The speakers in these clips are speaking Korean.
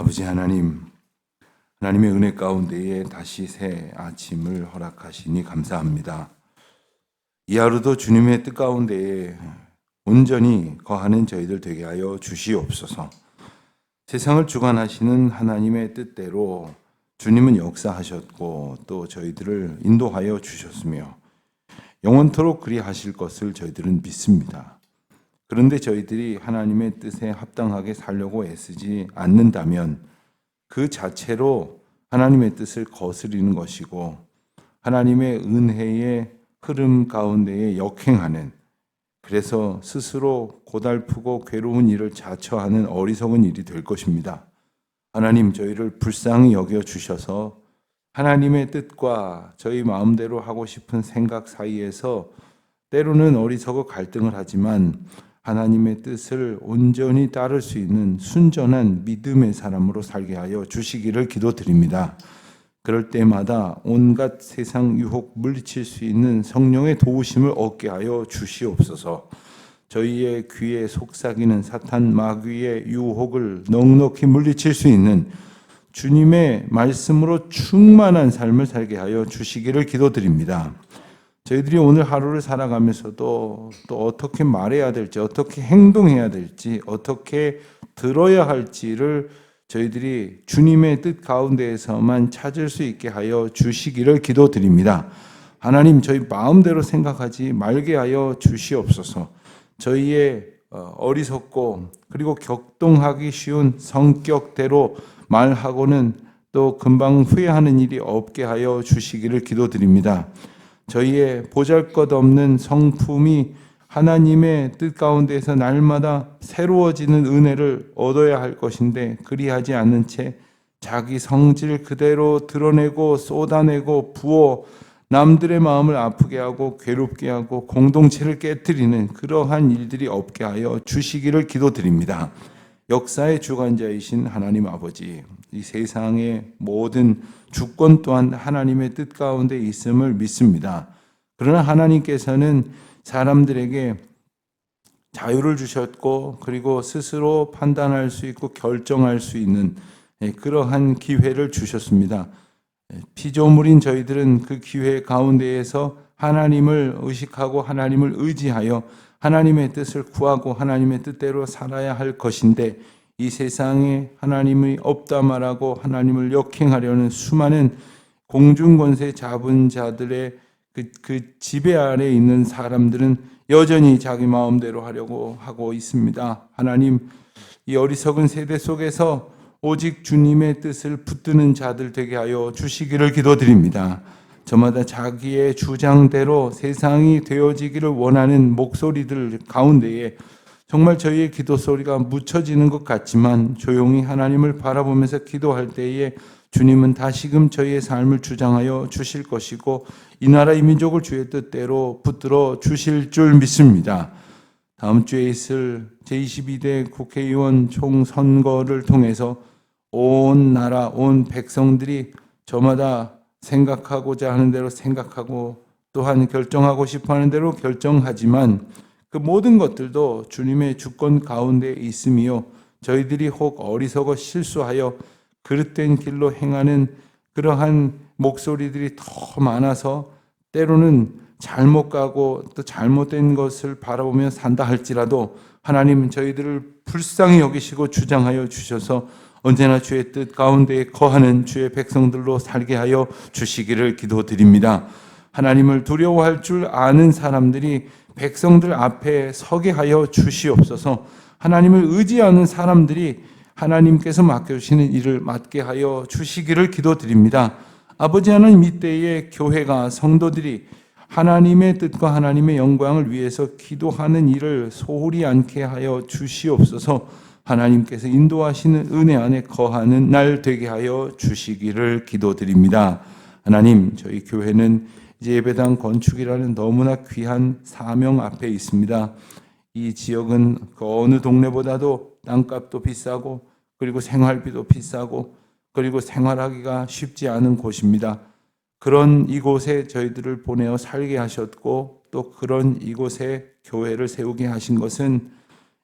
아버지 하나님, 하나님의 은혜 가운데에 다시 새 아침을 허락하시니 감사합니다. 이 하루도 주님의 뜻 가운데에 온전히 거하는 저희들 되게 하여 주시옵소서. 세상을 주관하시는 하나님의 뜻대로 주님은 역사하셨고 또 저희들을 인도하여 주셨으며 영원토록 그리하실 것을 저희들은 믿습니다. 그런데 저희들이 하나님의 뜻에 합당하게 살려고 애쓰지 않는다면 그 자체로 하나님의 뜻을 거스리는 것이고 하나님의 은혜의 흐름 가운데에 역행하는, 그래서 스스로 고달프고 괴로운 일을 자처하는 어리석은 일이 될 것입니다. 하나님, 저희를 불쌍히 여겨 주셔서 하나님의 뜻과 저희 마음대로 하고 싶은 생각 사이에서 때로는 어리석어 갈등을 하지만 하나님의 뜻을 온전히 따를 수 있는 순전한 믿음의 사람으로 살게 하여 주시기를 기도드립니다. 그럴 때마다 온갖 세상 유혹 물리칠 수 있는 성령의 도우심을 얻게 하여 주시옵소서. 저희의 귀에 속삭이는 사탄 마귀의 유혹을 넉넉히 물리칠 수 있는 주님의 말씀으로 충만한 삶을 살게 하여 주시기를 기도드립니다. 저희들이 오늘 하루를 살아가면서도 또 어떻게 말해야 될지, 어떻게 행동해야 될지, 어떻게 들어야 할지를 저희들이 주님의 뜻 가운데에서만 찾을 수 있게 하여 주시기를 기도드립니다. 하나님, 저희 마음대로 생각하지 말게 하여 주시옵소서. 저희의 어리석고 그리고 격동하기 쉬운 성격대로 말하고는 또 금방 후회하는 일이 없게 하여 주시기를 기도드립니다. 저희의 보잘것없는 성품이 하나님의 뜻 가운데서 날마다 새로워지는 은혜를 얻어야 할 것인데 그리하지 않는 채 자기 성질 그대로 드러내고 쏟아내고 부어 남들의 마음을 아프게 하고 괴롭게 하고 공동체를 깨뜨리는 그러한 일들이 없게 하여 주시기를 기도드립니다. 역사의 주관자이신 하나님 아버지, 이 세상의 모든 주권 또한 하나님의 뜻 가운데 있음을 믿습니다. 그러나 하나님께서는 사람들에게 자유를 주셨고 그리고 스스로 판단할 수 있고 결정할 수 있는 그러한 기회를 주셨습니다. 피조물인 저희들은 그 기회 가운데에서 하나님을 의식하고 하나님을 의지하여 하나님의 뜻을 구하고 하나님의 뜻대로 살아야 할 것인데 이 세상에 하나님이 없다 말하고 하나님을 역행하려는 수많은 공중권세 잡은 자들의 그 지배 아래에 있는 사람들은 여전히 자기 마음대로 하려고 하고 있습니다. 하나님, 이 어리석은 세대 속에서 오직 주님의 뜻을 붙드는 자들 되게 하여 주시기를 기도드립니다. 저마다 자기의 주장대로 세상이 되어지기를 원하는 목소리들 가운데에 정말 저희의 기도 소리가 묻혀지는 것 같지만 조용히 하나님을 바라보면서 기도할 때에 주님은 다시금 저희의 삶을 주장하여 주실 것이고 이 나라 이 민족을 주의 뜻대로 붙들어 주실 줄 믿습니다. 다음 주에 있을 제22대 국회의원 총선거를 통해서 온 나라, 온 백성들이 저마다 생각하고자 하는 대로 생각하고 또한 결정하고 싶어 하는 대로 결정하지만 그 모든 것들도 주님의 주권 가운데 있으며 저희들이 혹 어리석어 실수하여 그릇된 길로 행하는 그러한 목소리들이 더 많아서 때로는 잘못 가고 또 잘못된 것을 바라보며 산다 할지라도 하나님은 저희들을 불쌍히 여기시고 주장하여 주셔서 언제나 주의 뜻 가운데 거하는 주의 백성들로 살게 하여 주시기를 기도드립니다. 하나님을 두려워할 줄 아는 사람들이 백성들 앞에 서게 하여 주시옵소서. 하나님을 의지하는 사람들이 하나님께서 맡겨주시는 일을 맡게 하여 주시기를 기도드립니다. 아버지 하나님, 이때의 교회가 성도들이 하나님의 뜻과 하나님의 영광을 위해서 기도하는 일을 소홀히 않게 하여 주시옵소서. 하나님께서 인도하시는 은혜 안에 거하는 날 되게 하여 주시기를 기도드립니다. 하나님, 저희 교회는 이제 예배당 건축이라는 너무나 귀한 사명 앞에 있습니다. 이 지역은 그 어느 동네보다도 땅값도 비싸고 그리고 생활비도 비싸고 그리고 생활하기가 쉽지 않은 곳입니다. 그런 이곳에 저희들을 보내어 살게 하셨고 또 그런 이곳에 교회를 세우게 하신 것은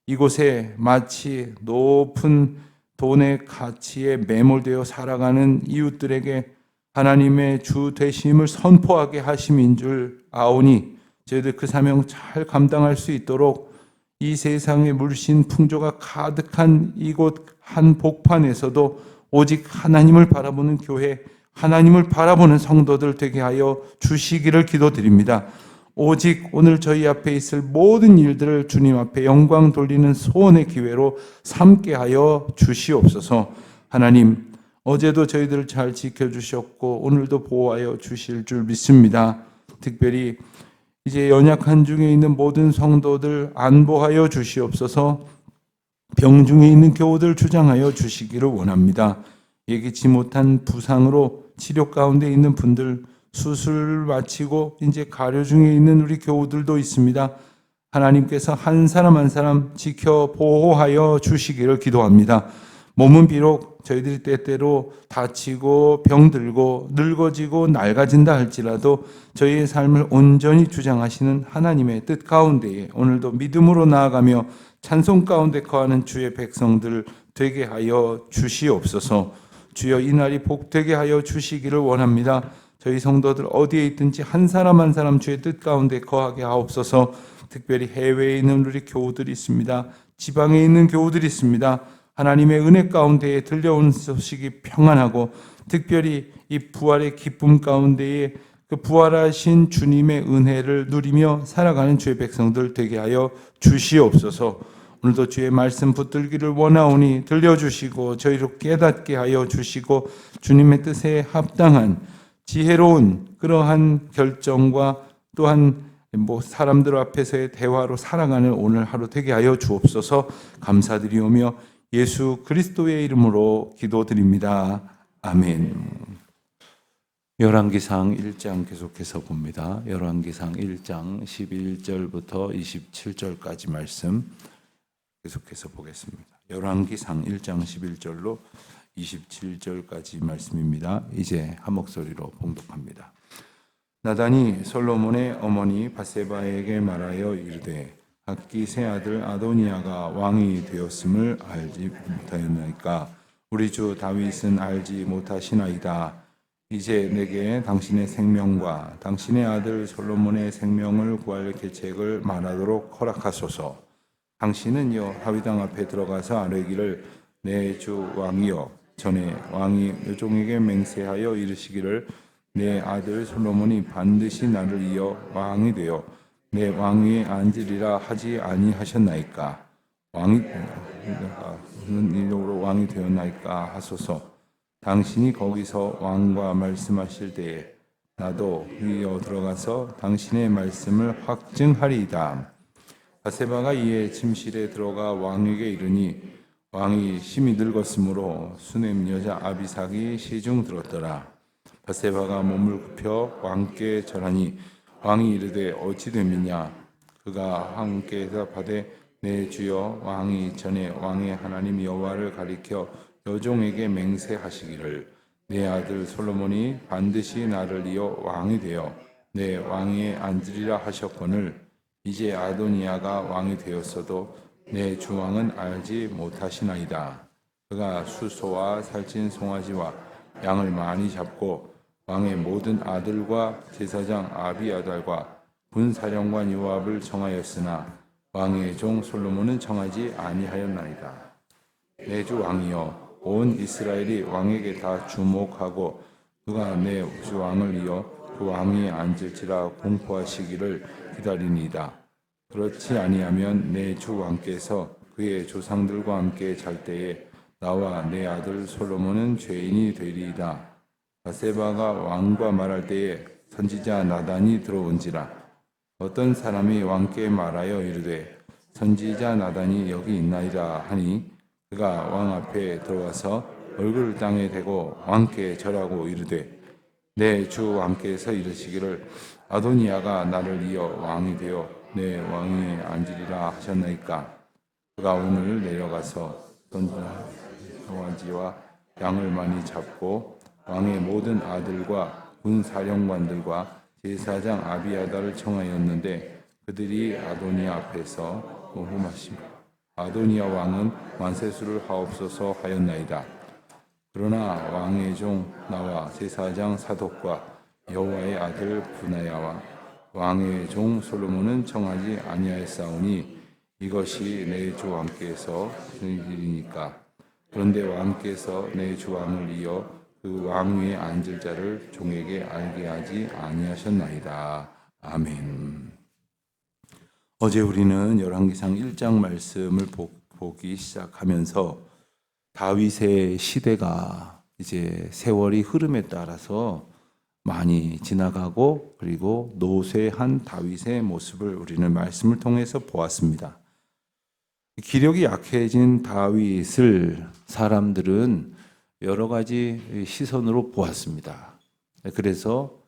이곳에 마치 높은 돈의 가치에 매몰되어 살아가는 이웃들에게 하나님의 주 되심을 선포하게 하심인 줄 아오니 저희들 그 사명 잘 감당할 수 있도록 이 세상의 물씬 풍조가 가득한 이곳 한 복판에서도 오직 하나님을 바라보는 교회, 하나님을 바라보는 성도들 되게 하여 주시기를 기도드립니다. 오직 오늘 저희 앞에 있을 모든 일들을 주님 앞에 영광 돌리는 소원의 기회로 삼게 하여 주시옵소서. 하나님, 어제도 저희들을 잘 지켜주셨고 오늘도 보호하여 주실 줄 믿습니다. 특별히 이제 연약한 중에 있는 모든 성도들 안보하여 주시옵소서. 병 중에 있는 교우들 주장하여 주시기를 원합니다. 예기치 못한 부상으로 치료 가운데 있는 분들, 수술 마치고 이제 가려 중에 있는 우리 교우들도 있습니다. 하나님께서 한 사람 한 사람 지켜 보호하여 주시기를 기도합니다. 몸은 비록 저희들이 때때로 다치고 병들고 늙어지고 낡아진다 할지라도 저희의 삶을 온전히 주장하시는 하나님의 뜻 가운데에 오늘도 믿음으로 나아가며 찬송 가운데 거하는 주의 백성들 되게 하여 주시옵소서. 주여 이날이 복되게 하여 주시기를 원합니다. 저희 성도들 어디에 있든지 한 사람 한 사람 주의 뜻 가운데 거하게 하옵소서. 특별히 해외에 있는 우리 교우들이 있습니다. 지방에 있는 교우들이 있습니다. 하나님의 은혜 가운데에 들려온 소식이 평안하고 특별히 이 부활의 기쁨 가운데에 그 부활하신 주님의 은혜를 누리며 살아가는 주의 백성들 되게 하여 주시옵소서. 오늘도 주의 말씀 붙들기를 원하오니 들려주시고 저희로 깨닫게 하여 주시고 주님의 뜻에 합당한 지혜로운 그러한 결정과 또한 사람들 앞에서의 대화로 살아가는 오늘 하루 되게 하여 주옵소서. 감사드리오며 예수 그리스도의 이름으로 기도드립니다. 아멘. 열왕기상 1장 계속해서 봅니다. 열왕기상 1장 11절부터 27절까지 말씀 계속해서 보겠습니다. 열왕기상 1장 11절로 27절까지 말씀입니다. 이제 한 목소리로 봉독합니다. 나단이 솔로몬의 어머니 밧세바에게 말하여 이르되 각기 세 아들 아도니아가 왕이 되었음을 알지 못하였나이까? 우리 주 다윗은 알지 못하시나이다. 이제 내게 당신의 생명과 당신의 아들 솔로몬의 생명을 구할 계책을 말하도록 허락하소서. 당신은요 다윗 왕 앞에 들어가서 아뢰기를 내 주 왕이여 전에 왕이 여종에게 맹세하여 이르시기를 내 아들 솔로몬이 반드시 나를 이어 왕이 되어 내 왕위에 앉으리라 하지 아니하셨나이까? 왕이 이적으로 왕이 되었나이까 하소서. 당신이 거기서 왕과 말씀하실 때에 나도 이어 들어가서 당신의 말씀을 확증하리이다. 밧세바가 이에 침실에 들어가 왕에게 이르니 왕이 심히 늙었으므로 수넴 여자 아비삭이 시중 들었더라. 밧세바가 몸을 굽혀 왕께 절하니 왕이 이르되 어찌 됨이냐? 그가 왕께 대답하되 내 주여 왕이 전에 왕의 하나님 여호와를 가리켜 여종에게 맹세하시기를 내 아들 솔로몬이 반드시 나를 이어 왕이 되어 내 왕위에 앉으리라 하셨거늘 이제 아도니아가 왕이 되었어도 내 주왕은 알지 못하시나이다. 그가 수소와 살찐 송아지와 양을 많이 잡고 왕의 모든 아들과 제사장 아비아달과 군사령관 요압을 청하였으나 왕의 종 솔로몬은 청하지 아니하였나이다. 내 주 왕이여 온 이스라엘이 왕에게 다 주목하고 그가 내 주 왕을 이어 그 왕위에 앉을지라 공포하시기를 기다리니이다. 그렇지 아니하면 내 주 왕께서 그의 조상들과 함께 잘 때에 나와 내 아들 솔로몬은 죄인이 되리이다. 밧세바가 왕과 말할 때에 선지자 나단이 들어온지라. 어떤 사람이 왕께 말하여 이르되 선지자 나단이 여기 있나이다 하니 그가 왕 앞에 들어와서 얼굴을 땅에 대고 왕께 절하고 이르되 내 주 왕께서 이르시기를 아도니아가 나를 이어 왕이 되어 내 왕위에 앉으리라 하셨나이까? 그가 오늘 내려가서 송아지와 양을 많이 잡고 왕의 모든 아들과 군사령관들과 제사장 아비아달을 청하였는데 그들이 아도니아 앞에서 모험하시며 아도니아 왕은 만세수를 하옵소서 하였나이다. 그러나 왕의 종 나와 제사장 사독과 여호와의 아들 브나야와 왕의 종 솔로몬은 청하지 아니하였사오니 이것이 내 주 왕께서 일이니까. 그런데 왕께서 내 주 왕을 이어 그 왕위에 앉을 자를 종에게 알게 하지 아니하셨나이다. 아멘. 어제 우리는 열왕기상 1장 말씀을 보기 시작하면서 다윗의 시대가 이제 세월이 흐름에 따라서 많이 지나가고 그리고 노쇠한 다윗의 모습을 우리는 말씀을 통해서 보았습니다. 기력이 약해진 다윗을 사람들은 여러 가지 시선으로 보았습니다. 그래서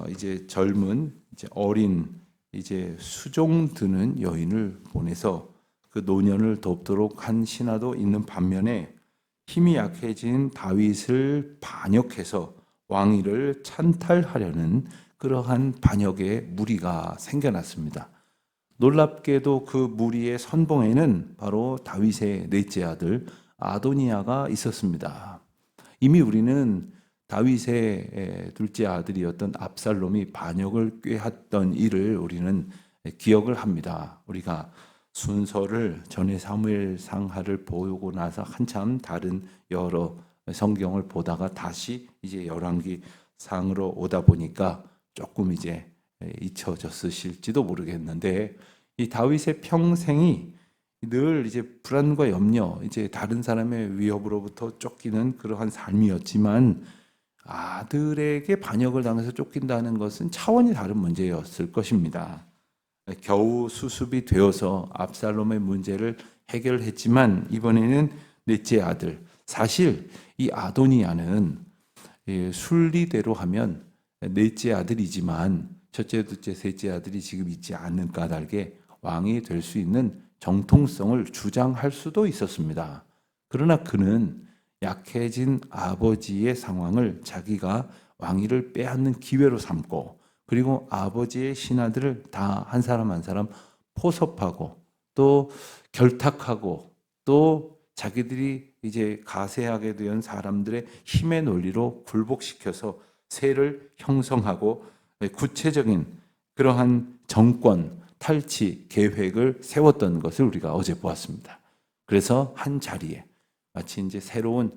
이제 젊은, 이제 어린, 이제 수종 드는 여인을 보내서 그 노년을 돕도록 한 신하도 있는 반면에 힘이 약해진 다윗을 반역해서 왕위를 찬탈하려는 그러한 반역의 무리가 생겨났습니다. 놀랍게도 그 무리의 선봉에는 바로 다윗의 넷째 아들 아도니아가 있었습니다. 이미 우리는 다윗의 둘째 아들이었던 압살롬이 반역을 꾀했던 일을 우리는 기억을 합니다. 우리가 순서를 전에 사무엘상하를 보고 나서 한참 다른 여러 성경을 보다가 다시 이제 열왕기상으로 오다 보니까 조금 이제 잊혀졌으실지도 모르겠는데, 이 다윗의 평생이 늘 이제 불안과 염려, 이제 다른 사람의 위협으로부터 쫓기는 그러한 삶이었지만 아들에게 반역을 당해서 쫓긴다는 것은 차원이 다른 문제였을 것입니다. 겨우 수습이 되어서 압살롬의 문제를 해결했지만 이번에는 넷째 아들, 사실 이 아도니아는 순리대로 하면 넷째 아들이지만 첫째, 둘째, 셋째 아들이 지금 있지 않는 까닭에 왕이 될 수 있는 정통성을 주장할 수도 있었습니다. 그러나 그는 약해진 아버지의 상황을 자기가 왕위를 빼앗는 기회로 삼고, 그리고 아버지의 신하들을 다 한 사람 한 사람 포섭하고 또 결탁하고 또 자기들이 이제 가세하게 된 사람들의 힘의 논리로 굴복시켜서 세를 형성하고 구체적인 그러한 정권 탈취 계획을 세웠던 것을 우리가 어제 보았습니다. 그래서 한 자리에 마치 이제 새로운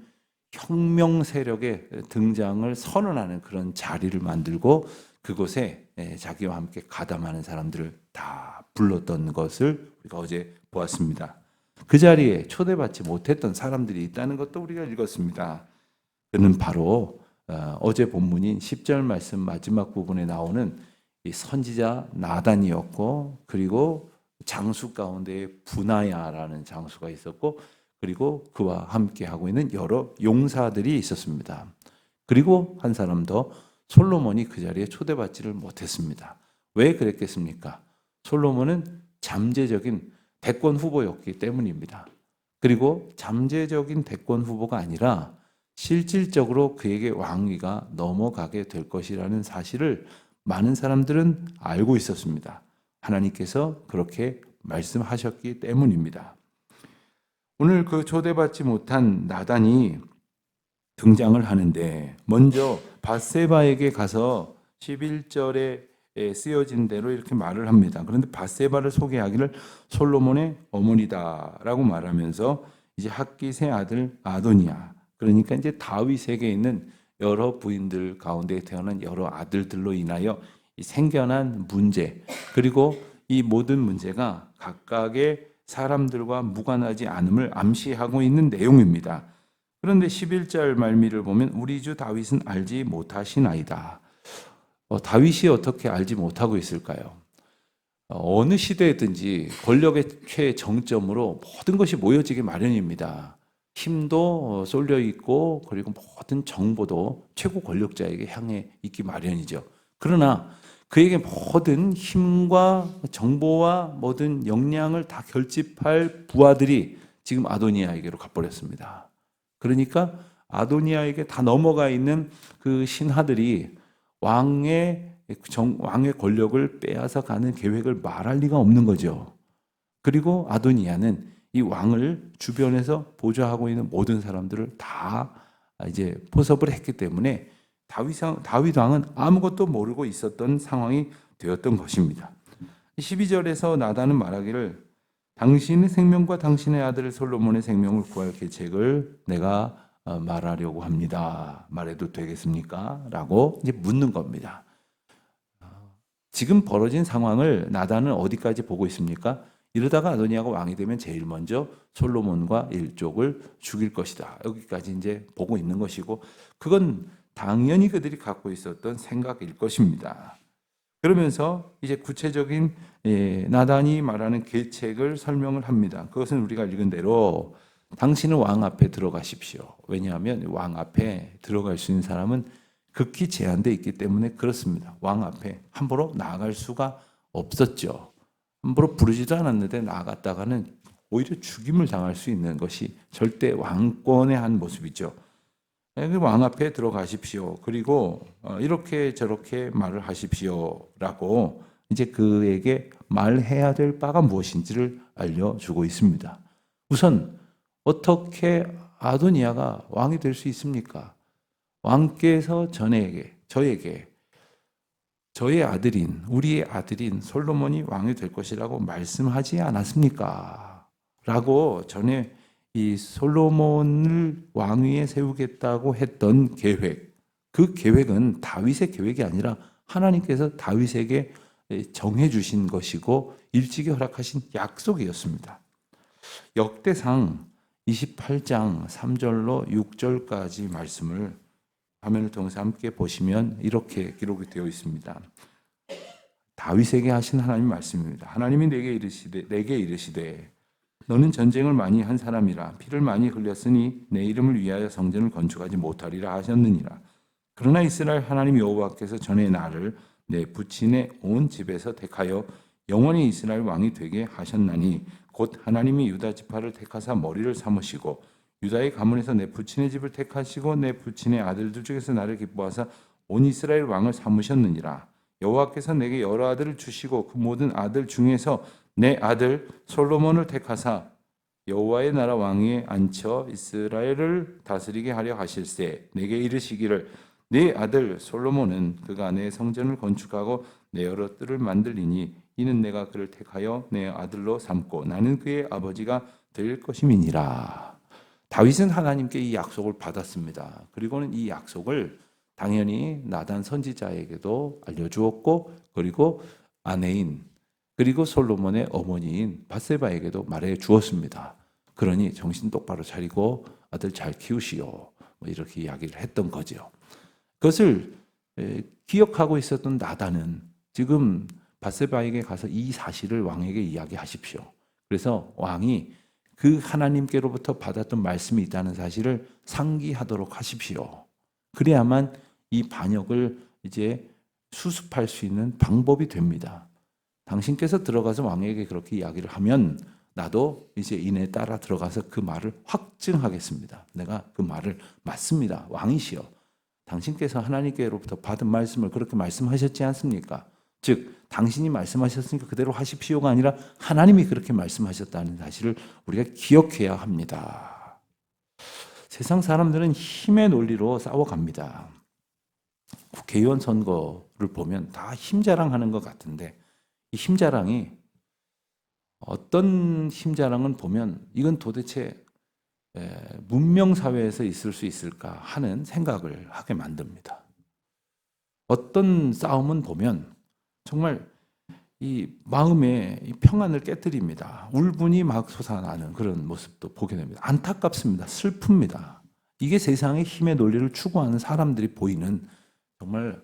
혁명 세력의 등장을 선언하는 그런 자리를 만들고 그곳에 자기와 함께 가담하는 사람들을 다 불렀던 것을 우리가 어제 보았습니다. 그 자리에 초대받지 못했던 사람들이 있다는 것도 우리가 읽었습니다. 그는 바로 어제 본문인 10절 말씀 마지막 부분에 나오는 이 선지자 나단이었고, 그리고 장수 가운데 분하야라는 장수가 있었고, 그리고 그와 함께 하고 있는 여러 용사들이 있었습니다. 그리고 한 사람 더, 솔로몬이 그 자리에 초대받지를 못했습니다. 왜 그랬겠습니까? 솔로몬은 잠재적인 대권 후보였기 때문입니다. 그리고 잠재적인 대권 후보가 아니라 실질적으로 그에게 왕위가 넘어가게 될 것이라는 사실을 많은 사람들은 알고 있었습니다. 하나님께서 그렇게 말씀하셨기 때문입니다. 오늘 그 초대받지 못한 나단이 등장을 하는데, 먼저 밧세바에게 가서 11절에 쓰여진 대로 이렇게 말을 합니다. 그런데 밧세바를 소개하기를 솔로몬의 어머니다라고 말하면서 이제 핫깃의 아들 아도니아, 그러니까 이제 다윗에게 있는 여러 부인들 가운데 태어난 여러 아들들로 인하여 생겨난 문제, 그리고 이 모든 문제가 각각의 사람들과 무관하지 않음을 암시하고 있는 내용입니다. 그런데 11절 말미를 보면 우리 주 다윗은 알지 못하시나이다. 다윗이 어떻게 알지 못하고 있을까요? 어느 시대든지 권력의 최정점으로 모든 것이 모여지기 마련입니다. 힘도 쏠려 있고, 그리고 모든 정보도 최고 권력자에게 향해 있기 마련이죠. 그러나 그에게 모든 힘과 정보와 모든 역량을 다 결집할 부하들이 지금 아도니아에게로 가버렸습니다. 그러니까 아도니아에게 다 넘어가 있는 그 신하들이 왕의 권력을 빼앗아 가는 계획을 말할 리가 없는 거죠. 그리고 아도니아는 이 왕을 주변에서 보좌하고 있는 모든 사람들을 다 이제 포섭을 했기 때문에 다윗 왕은 아무것도 모르고 있었던 상황이 되었던 것입니다. 12절에서 나단은 말하기를 당신의 생명과 당신의 아들 솔로몬의 생명을 구할 계책을 내가 말하려고 합니다. 말해도 되겠습니까? 라고 이제 묻는 겁니다. 지금 벌어진 상황을 나단은 어디까지 보고 있습니까? 이러다가 아도니아가 왕이 되면 제일 먼저 솔로몬과 일족을 죽일 것이다. 여기까지 이제 보고 있는 것이고, 그건 당연히 그들이 갖고 있었던 생각일 것입니다. 그러면서 이제 구체적인 나단이 말하는 계책을 설명을 합니다. 그것은 우리가 읽은 대로 당신은 왕 앞에 들어가십시오. 왜냐하면 왕 앞에 들어갈 수 있는 사람은 극히 제한되어 있기 때문에 그렇습니다. 왕 앞에 함부로 나아갈 수가 없었죠. 함부로 부르지도 않았는데 나아갔다가는 오히려 죽임을 당할 수 있는 것이 절대 왕권의 한 모습이죠. 왕 앞에 들어가십시오. 그리고 이렇게 저렇게 말을 하십시오라고 이제 그에게 말해야 될 바가 무엇인지를 알려주고 있습니다. 우선 어떻게 아도니아가 왕이 될 수 있습니까? 왕께서 저에게 저의 아들인 우리의 아들인 솔로몬이 왕이 될 것이라고 말씀하지 않았습니까? 라고 전에 이 솔로몬을 왕위에 세우겠다고 했던 계획, 그 계획은 다윗의 계획이 아니라 하나님께서 다윗에게 정해 주신 것이고 일찍이 허락하신 약속이었습니다. 역대상 28장 3절로 6절까지 말씀을 화면을 통해서 함께 보시면 이렇게 기록이 되어 있습니다. 다윗에게 하신 하나님 말씀입니다. 하나님이 내게 이르시되 너는 전쟁을 많이 한 사람이라 피를 많이 흘렸으니 내 이름을 위하여 성전을 건축하지 못하리라 하셨느니라. 그러나 이스라엘 하나님 여호와께서 전에 나를 내 부친의 온 집에서 택하여 영원히 이스라엘 왕이 되게 하셨나니 곧 하나님이 유다 지파를 택하사 머리를 삼으시고 유다의 가문에서 내 부친의 집을 택하시고 내 부친의 아들들 중에서 나를 기뻐하사 온 이스라엘 왕을 삼으셨느니라. 여호와께서 내게 여러 아들을 주시고 그 모든 아들 중에서 내 아들 솔로몬을 택하사 여호와의 나라 왕위에 앉혀 이스라엘을 다스리게 하려 하실세. 내게 이르시기를 네 아들 솔로몬은 그가 내 성전을 건축하고 내 여러 뜰을 만들리니 이는 내가 그를 택하여 내 아들로 삼고 나는 그의 아버지가 될 것임이니라. 다윗은 하나님께 이 약속을 받았습니다. 그리고는 이 약속을 당연히 나단 선지자에게도 알려주었고, 그리고 아내인 그리고 솔로몬의 어머니인 밧세바에게도 말해 주었습니다. 그러니 정신 똑바로 차리고 아들 잘 키우시오. 뭐 이렇게 이야기를 했던 거죠. 그것을 기억하고 있었던 나단은 지금 밧세바에게 가서 이 사실을 왕에게 이야기하십시오. 그래서 왕이 그 하나님께로부터 받았던 말씀이 있다는 사실을 상기하도록 하십시오. 그래야만 이 반역을 이제 수습할 수 있는 방법이 됩니다. 당신께서 들어가서 왕에게 그렇게 이야기를 하면 나도 이제 이내 따라 들어가서 그 말을 확증하겠습니다. 내가 그 말을 맞습니다. 왕이시여. 당신께서 하나님께로부터 받은 말씀을 그렇게 말씀하셨지 않습니까? 즉 당신이 말씀하셨으니까 그대로 하십시오가 아니라 하나님이 그렇게 말씀하셨다는 사실을 우리가 기억해야 합니다. 세상 사람들은 힘의 논리로 싸워갑니다. 국회의원 선거를 보면 다 힘자랑하는 것 같은데 이 힘자랑이 어떤 힘자랑은 보면 이건 도대체 문명사회에서 있을 수 있을까 하는 생각을 하게 만듭니다. 어떤 싸움은 보면 정말 이 마음의 이 평안을 깨뜨립니다. 울분이 막 솟아나는 그런 모습도 보게 됩니다. 안타깝습니다. 슬픕니다. 이게 세상의 힘의 논리를 추구하는 사람들이 보이는 정말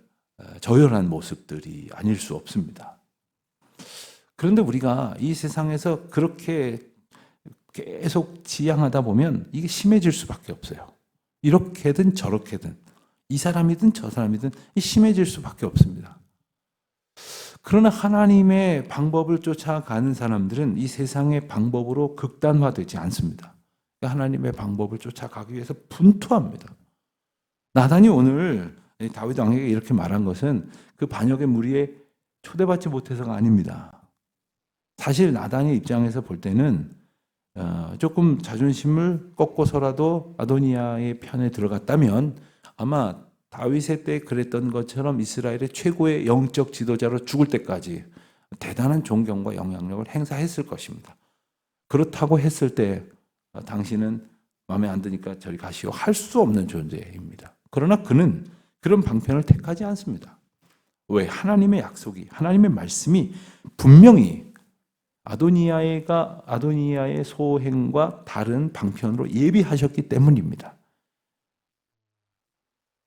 저열한 모습들이 아닐 수 없습니다. 그런데 우리가 이 세상에서 그렇게 계속 지향하다 보면 이게 심해질 수밖에 없어요. 이렇게든 저렇게든 이 사람이든 저 사람이든 심해질 수밖에 없습니다. 그러나 하나님의 방법을 쫓아가는 사람들은 이 세상의 방법으로 극단화되지 않습니다. 하나님의 방법을 쫓아가기 위해서 분투합니다. 나단이 오늘 다윗 왕에게 이렇게 말한 것은 그 반역의 무리에 초대받지 못해서가 아닙니다. 사실 나단의 입장에서 볼 때는 조금 자존심을 꺾고서라도 아도니아의 편에 들어갔다면 아마 다윗의 때 그랬던 것처럼 이스라엘의 최고의 영적 지도자로 죽을 때까지 대단한 존경과 영향력을 행사했을 것입니다. 그렇다고 했을 때 당신은 마음에 안 드니까 저리 가시오 할 수 없는 존재입니다. 그러나 그는 그런 방편을 택하지 않습니다. 왜? 하나님의 약속이, 하나님의 말씀이 분명히 아도니아의 소행과 다른 방편으로 예비하셨기 때문입니다.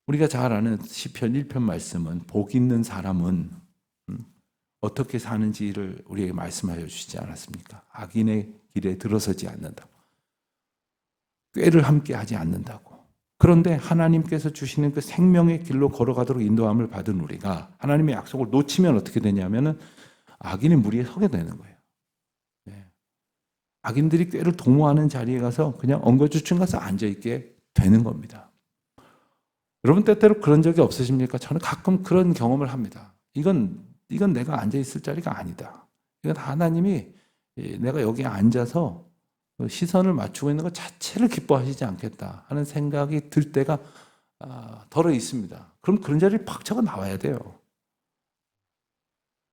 우리가 잘 아는 시편 1편 말씀은 복 있는 사람은 어떻게 사는지를 우리에게 말씀하여 주시지 않았습니까? 악인의 길에 들어서지 않는다고. 꾀를 함께 하지 않는다고. 그런데 하나님께서 주시는 그 생명의 길로 걸어가도록 인도함을 받은 우리가 하나님의 약속을 놓치면 어떻게 되냐면은 악인의 무리에 서게 되는 거예요. 악인들이 꾀를 도모하는 자리에 가서 그냥 엉거주춤 가서 앉아있게 되는 겁니다. 여러분 때때로 그런 적이 없으십니까? 저는 가끔 그런 경험을 합니다. 이건 내가 앉아있을 자리가 아니다. 이건 하나님이 내가 여기 앉아서 시선을 맞추고 있는 것 자체를 기뻐하시지 않겠다 하는 생각이 들 때가 덜어 있습니다. 그럼 그런 자리를 팍 쳐가 나와야 돼요.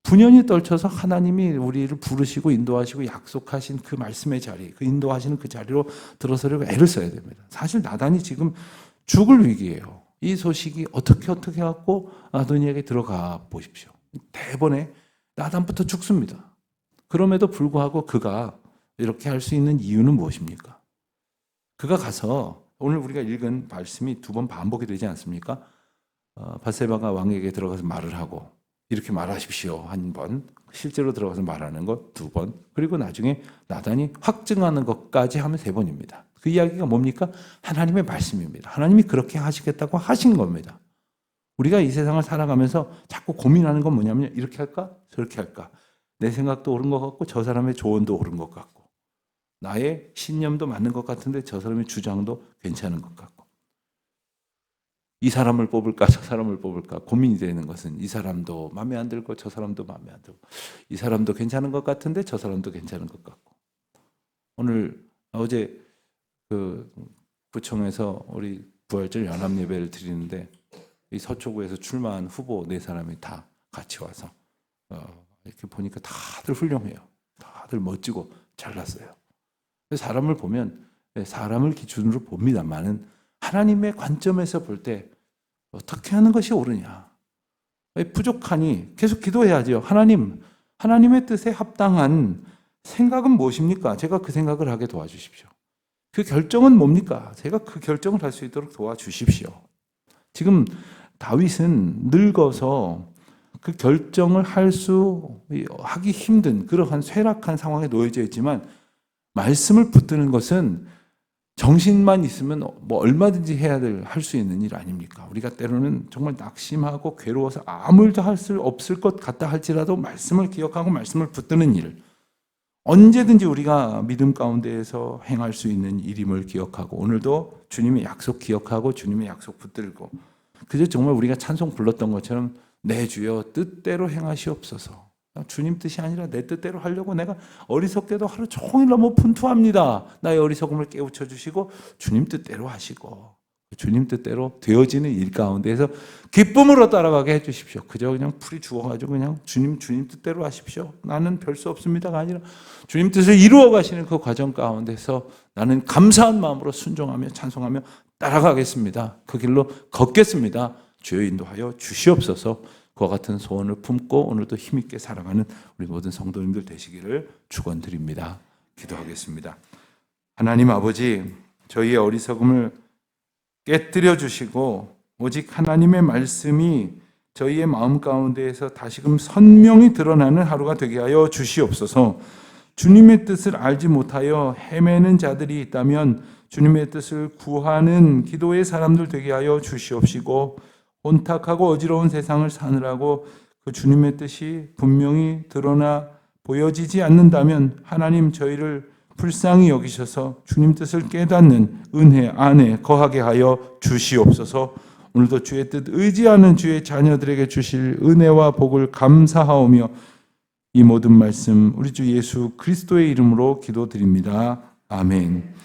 분연히 떨쳐서 하나님이 우리를 부르시고 인도하시고 약속하신 그 말씀의 자리, 그 인도하시는 그 자리로 들어서려고 애를 써야 됩니다. 사실 나단이 지금 죽을 위기예요. 이 소식이 어떻게 해갖고 아도니에게 들어가 보십시오. 대번에 나단부터 죽습니다. 그럼에도 불구하고 그가 이렇게 할 수 있는 이유는 무엇입니까? 그가 가서 오늘 우리가 읽은 말씀이 2번 반복이 되지 않습니까? 밧세바가 왕에게 들어가서 말을 하고 이렇게 말하십시오. 1번, 실제로 들어가서 말하는 것 2번, 그리고 나중에 나단이 확증하는 것까지 하면 3번입니다. 그 이야기가 뭡니까? 하나님의 말씀입니다. 하나님이 그렇게 하시겠다고 하신 겁니다. 우리가 이 세상을 살아가면서 자꾸 고민하는 건 뭐냐면 이렇게 할까? 저렇게 할까? 내 생각도 옳은 것 같고 저 사람의 조언도 옳은 것 같고 나의 신념도 맞는 것 같은데 저 사람의 주장도 괜찮은 것 같고 이 사람을 뽑을까 저 사람을 뽑을까 고민이 되는 것은 이 사람도 마음에 안 들고 저 사람도 마음에 안 들고 이 사람도 괜찮은 것 같은데 저 사람도 괜찮은 것 같고 어제 그 구청에서 우리 부활절 연합예배를 드리는데 이 서초구에서 출마한 후보 4사람이 다 같이 와서 이렇게 보니까 다들 훌륭해요. 다들 멋지고 잘났어요. 사람을 보면 사람을 기준으로 봅니다만은 하나님의 관점에서 볼 때 어떻게 하는 것이 옳으냐. 부족하니 계속 기도해야죠. 하나님의 뜻에 합당한 생각은 무엇입니까? 제가 그 생각을 하게 도와주십시오. 그 결정은 뭡니까? 제가 그 결정을 할 수 있도록 도와주십시오. 지금 다윗은 늙어서 그 결정을 하기 힘든 그러한 쇠락한 상황에 놓여져 있지만 말씀을 붙드는 것은 정신만 있으면 뭐 얼마든지 할 수 있는 일 아닙니까? 우리가 때로는 정말 낙심하고 괴로워서 아무 일도 할 수 없을 것 같다 할지라도 말씀을 기억하고 말씀을 붙드는 일, 언제든지 우리가 믿음 가운데에서 행할 수 있는 일임을 기억하고 오늘도 주님의 약속 기억하고 주님의 약속 붙들고 그저 정말 우리가 찬송 불렀던 것처럼 내 주여 뜻대로 행하시옵소서. 주님 뜻이 아니라 내 뜻대로 하려고 내가 어리석게도 하루 종일 너무 분투합니다. 나의 어리석음을 깨우쳐 주시고 주님 뜻대로 하시고 주님 뜻대로 되어지는 일 가운데에서 기쁨으로 따라가게 해 주십시오. 그저 그냥 풀이 죽어가지고 그냥 주님 뜻대로 하십시오. 나는 별 수 없습니다가 아니라 주님 뜻을 이루어 가시는 그 과정 가운데서 나는 감사한 마음으로 순종하며 찬송하며 따라가겠습니다. 그 길로 걷겠습니다. 주여 인도하여 주시옵소서. 그와 같은 소원을 품고 오늘도 힘있게 살아가는 우리 모든 성도님들 되시기를 축원드립니다. 기도하겠습니다. 하나님 아버지, 저희의 어리석음을 깨뜨려 주시고 오직 하나님의 말씀이 저희의 마음 가운데에서 다시금 선명히 드러나는 하루가 되게 하여 주시옵소서. 주님의 뜻을 알지 못하여 헤매는 자들이 있다면 주님의 뜻을 구하는 기도의 사람들 되게 하여 주시옵시고 혼탁하고 어지러운 세상을 사느라고 그 주님의 뜻이 분명히 드러나 보여지지 않는다면 하나님 저희를 불쌍히 여기셔서 주님 뜻을 깨닫는 은혜 안에 거하게 하여 주시옵소서. 오늘도 주의 뜻 의지하는 주의 자녀들에게 주실 은혜와 복을 감사하오며 이 모든 말씀 우리 주 예수 그리스도의 이름으로 기도드립니다. 아멘.